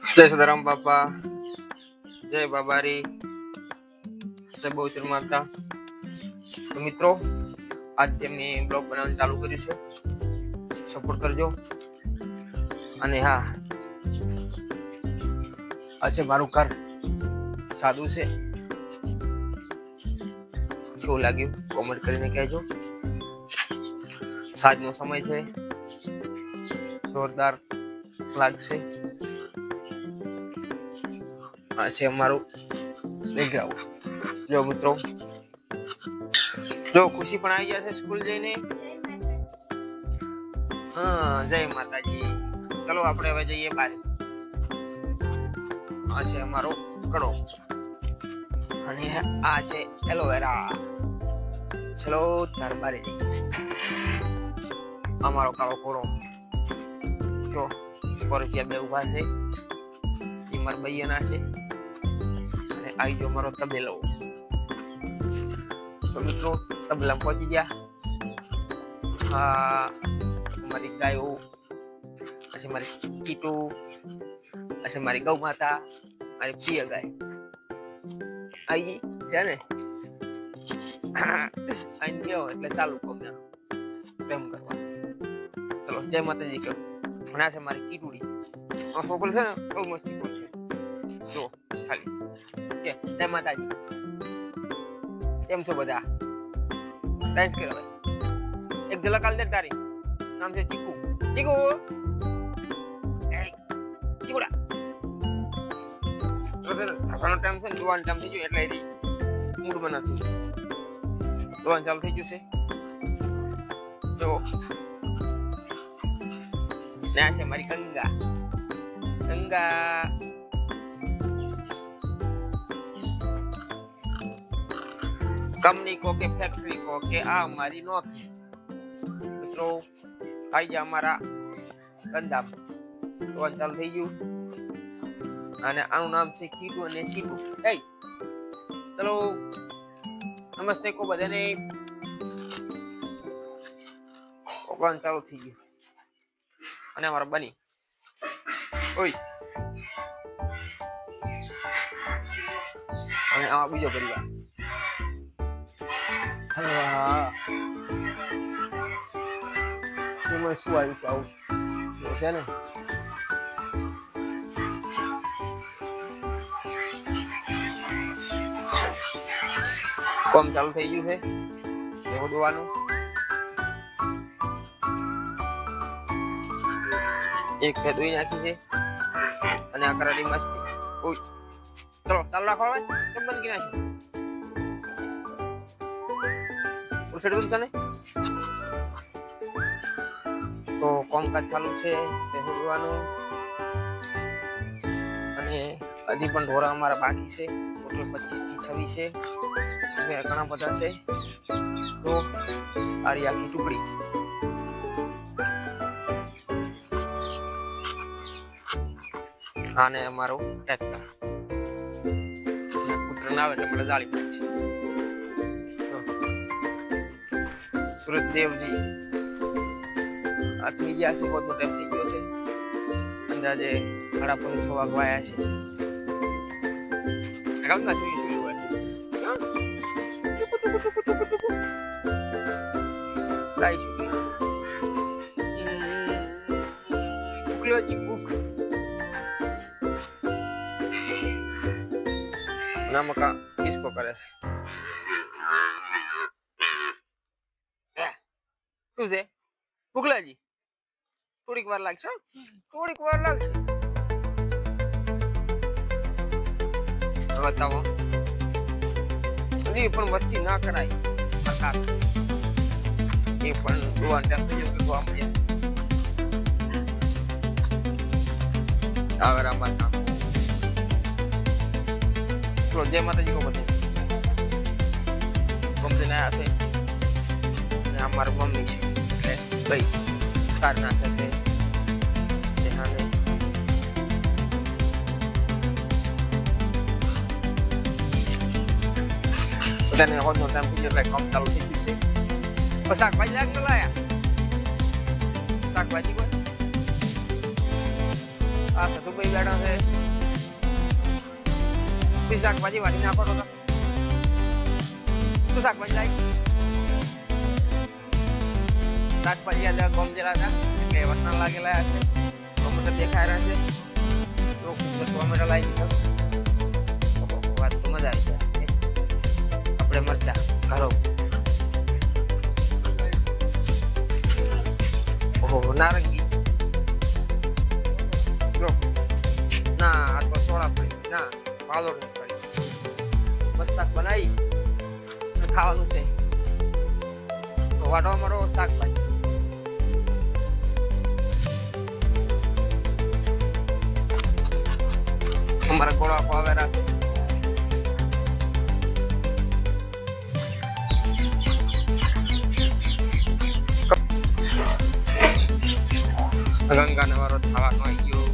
જય સદારામ બાપા, જય બાબારી, જય બહુચર માતા. તો મિત્રો, આજે મેં બ્લોગ બનાવવાનું ચાલુ કર્યું છે, સપોર્ટ કરજો. અને હા, આ છે મારું ઘર, સાદું છે. કેવું લાગ્યું કોમેન્ટ કરીને કહેજો. સાંજનો સમય છે, જોરદાર લાગશે. આ છે અમારું બેકગ્રાઉન્ડ. જો મિત્રો, જો ખુશી પણ આવી ગયા છે સ્કૂલ જઈને. હા, જય માતાજી. ચલો આપણે હવે જઈએ બહાર. આ છે અમારો કડો અને આ છે એલોવેરા. ચલો તાર બારે જઈએ. અમારો કાળો ઘોડો, જો સ્કોર્પિયા બે ઉભા છે, એ મારા બૈયાના છે. અને આવી જો મારો તબેલો. તો મિત્રો, તબેલામાં પહોંચી ગયા. હા, મારી ગાયો, આ છે મારી કીટુ, આ છે મારી ગૌ માતા, મારી પ્રિય ગાય. આવી છે ને આઈ ગયો એટલે ચાલુ કોમ્યા પ્રેમ કરવા. ચલો જય માતાજી કહો. અને આ છે મારી કીટુડી. આ છોકરો છે ને બહુ મસ્તી કરશે. જો ખાલી કે જય માતાજી. કેમ છો બધા? ડાન્સ કરો ભાઈ. એક ઝલક આલ દે તારી. નામ છે ચીકુ. ચીકુ ચીકુડા. ખાવાનો ટાઈમ છે ને, જોવાનો ટાઈમ થઈ ગયો એટલે એની મૂડમાં નથી. જોવાનું ચાલુ થઈ ગયું છે. જો ને આ છે મારી ગંગા. ગંગા કંપની કો કે ફેક્ટરી કો કે આ મારી નોકરી. મિત્રો આવી ગયા અમારા ધંધા. જોવાનું ચાલુ થઈ ગયું. અને આનું નામ છે કીટુ અને સીટુ. એ ચલો નમસ્તે કો બધાને. જોવાનું ચાલુ થઈ ગયું. અને અમારા બની ઓય અને આ બીજો પરિવાર. હા, એમાં શું આવ્યું છે આવું છે ને. કામ ચાલુ થઈ ગયું છે હોદવાનું. એક ભે દોઈ નાખી છે અને આ કરાડી મસ્તી. ઓય ચલો ચાલુ રાખો હવે. કેમ બંધ કરી નાખ્યું? ઉસડ દઉં તને. તો કામકાજ ચાલુ છે હોદવાનું. અને હજી પણ ઢોરા અમારા બાકી છે. ટોટલ 25 થી 26 છે. ઘણા બધા છે. તો આ આખી ટુકડી. આને અમારો ટ્રેક્ટર. પુત્ર ના આવે એટલે મને જાળી પડે છે. સુરતદેવજી આથમી ગયા છે. બધો ટાઈમ થઈ ગયો છે. અંદાજે 5:30 વાગવાયા છે. આગળના સુઈ હોય ગાય સુઈ છે. ઉકલોજી ભૂખ નામકા કિસકો કરે છે. શું છે ભૂખલાજી? થોડીક વાર લાગશે. થોડીક વાર લાગશે. બતાવો. હજી પણ વસ્તી ના કરાય. એ પણ જોવાનું ટાઈમ થઈ ગયો કે જોવા મળે છે. આવેરામાં નાખો. ચલો જય માતાજી કો બધે. ગમતીને આવ્યા છે. અને અમારા મમ્મી છે એટલે ભાઈ સાર નાખે છે. ધ્યાને બધાને હોદનો ટાઈમ થઈ ગયો એટલે કામ ચાલુ થઈ ગયું છે. શાકભાજી લાગ ન લાયા? શાકભાજી કોઈ આ સતુભાઈ બેઠા છે. બી શાકભાજી વાટી નાખો તો શું શાકભાજી લાવી? શાકભાજી આજે ગમજેલા હતા એટલે વસણા લાગેલા છે. ટોમેટો દેખાઈ રહ્યા છે તો ટોમેટો લાવી દીધો. વાત તો મજા આવી જાય. આપણે મરચા ઘરો. ઓહો નારંગી ના આ તો સોડા પડી છે ના પાલો નથી પડી. બસ શાક બનાવી ખાવાનું છે. તો વાટો અમારો શાકભાજી અમારા ગોળા પાવેરા છે. ગંગાને વારો ખાવાનો આવી ગયો.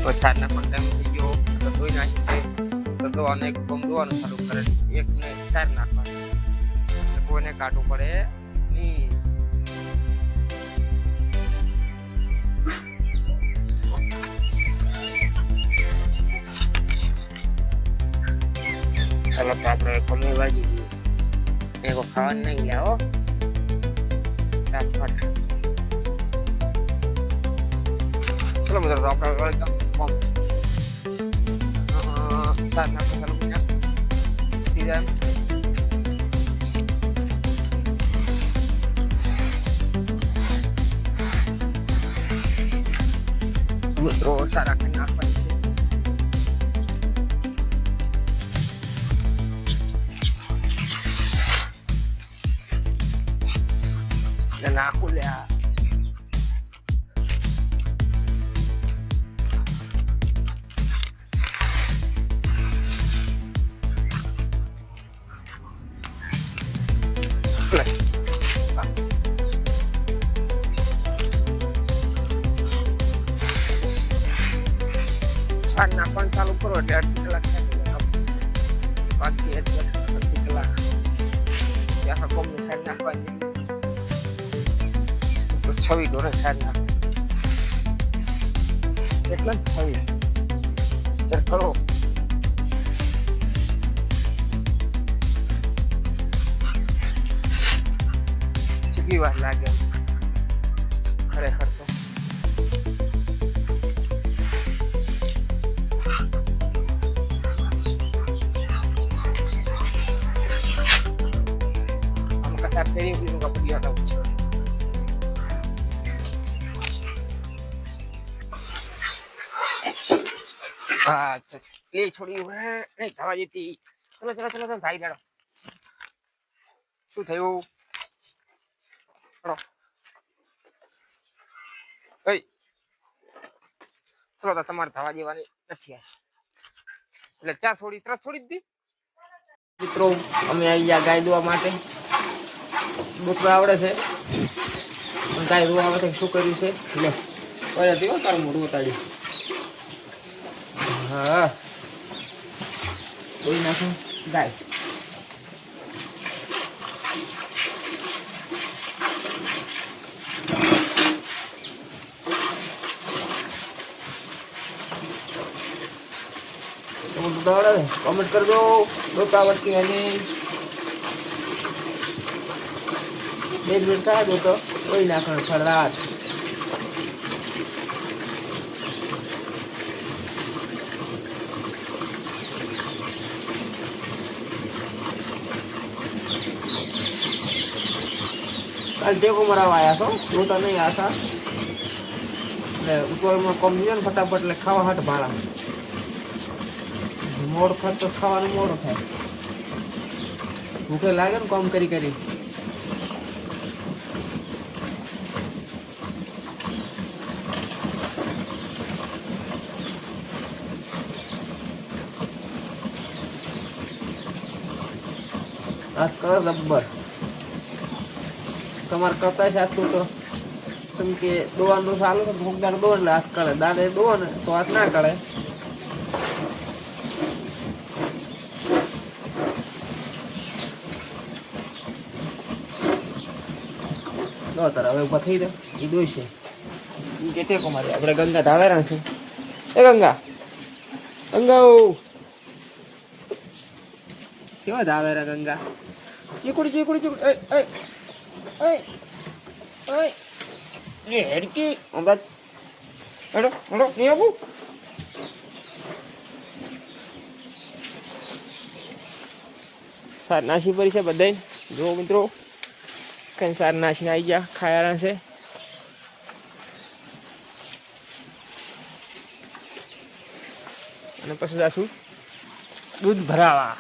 વરસાદના પણ ટાઈમ થઈ ગયો તો ધોઈ નાખી છે. તો ધોવાનું એક ફોર્મ ધોવાનું ચાલુ કરે. એકને સાર નાખવાનું કોઈને કાઢવું પડે નહીં. ચાલો તો આપણે કમી વાગી જઈએ. એકો ખાવાનું નહીં લાવો ફટાફટ. ચલો મિત્રો તો આપણે વેલકમ સાત નાખો ચાલુ કર્યા. મિત્રો સારા કરી નાખવાની છે. નાખું લ્યા. શાક નાખવાનું ચાલુ કરો એટલે અડધી કલાક બાકી અડધી કલાક ત્યાં ગમે શાક નાખવાની. છવી ડોરે શાક નાખ એટલા જ છવી ચેક કરો. કેટલી વાર લાગે ખરેખર તો. આમ કસાર ફેરી ઉભી કપડી હટાવું છે. હા લે છોડી નહીં થવા જતી. ચલો ચલો ચલો ચલો થાય બેડો. શું થયું? ચલો તો તમારે થવા જેવાની નથી એટલે ચા છોડી તરત છોડી દીધી. મિત્રો અમે આવી ગયા ગાય દોવા માટે. દોતરા આવડે છે પણ ગાય દોવા માટે શું કર્યું છે લે પહેલાથી તારું મોઢું બતાડ્યું. હા કોઈ નાખું ગાય. कमेंट कर दो रुकावट की वाली 1 मिनट का दो तो कोई ना कर छड़ाट. कल देखो मरा आया तो वो तो नहीं आता ऊपर में कम दिया फटाफट ले खावा हट मारा मोड़ खा तो खावा मोड़ खाए भूखे लागे कम करी करी. आज कर रबर તમાર કરતા છે આટલું તો સમ કે દોવાનું ચાલુ તો ભોગદાર દો એટલે હાથ કરે દાડે દો ને તો હાથ ના કરે. જો તારા હવે ઊભા થઈ દે એ દોશે એ કે ટેકો મારે આપણે ગંગા ધાવેરા છે એ ગંગા કેવા ધાવેરા ગંગા ચીકુડી એ હેડકી અંદાજ હેડો નહીં આપું સાર નાસી પડી છે બધાય જો મિત્રો કઈ સાર નાસીને આવી ગયા ખાયા છે અને પછી જાશું દૂધ ભરાવા